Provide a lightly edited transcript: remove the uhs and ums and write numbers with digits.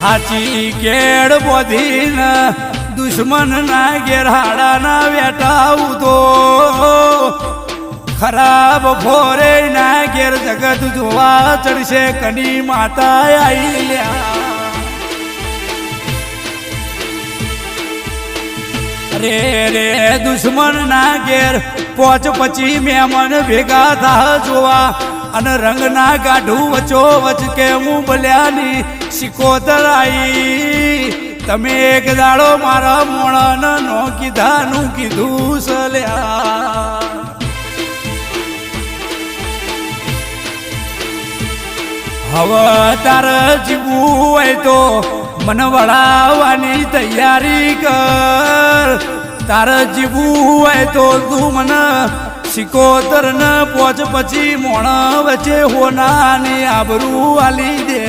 હાચી કેડ બોધીને દુશ્મન ના ઘેરાડા ના વેટાવું તો ખરાબ ફોરે ના ઘેર જગત જોવા ચડશે કની માતા આઈ લ્યા રે રે દુશ્મન ના ઘેર પોચ પછી મહેમાન ભેગા થા જોવા અને રંગ ના ગાઢું વચો વચ કે હું બલ્યાની સિકોતર આઈ તમે એક દાડો મારા મોણા નો કીધાનું કીધું સલ્યા હવે તારે જીવવું હોય તો મને વળાવવાની તૈયારી કર તારે જીવવું હોય તો તું મને સિકોતર ને પોચ પછી મોણા વચ્ચે હોનાની આબરૂ આલી દે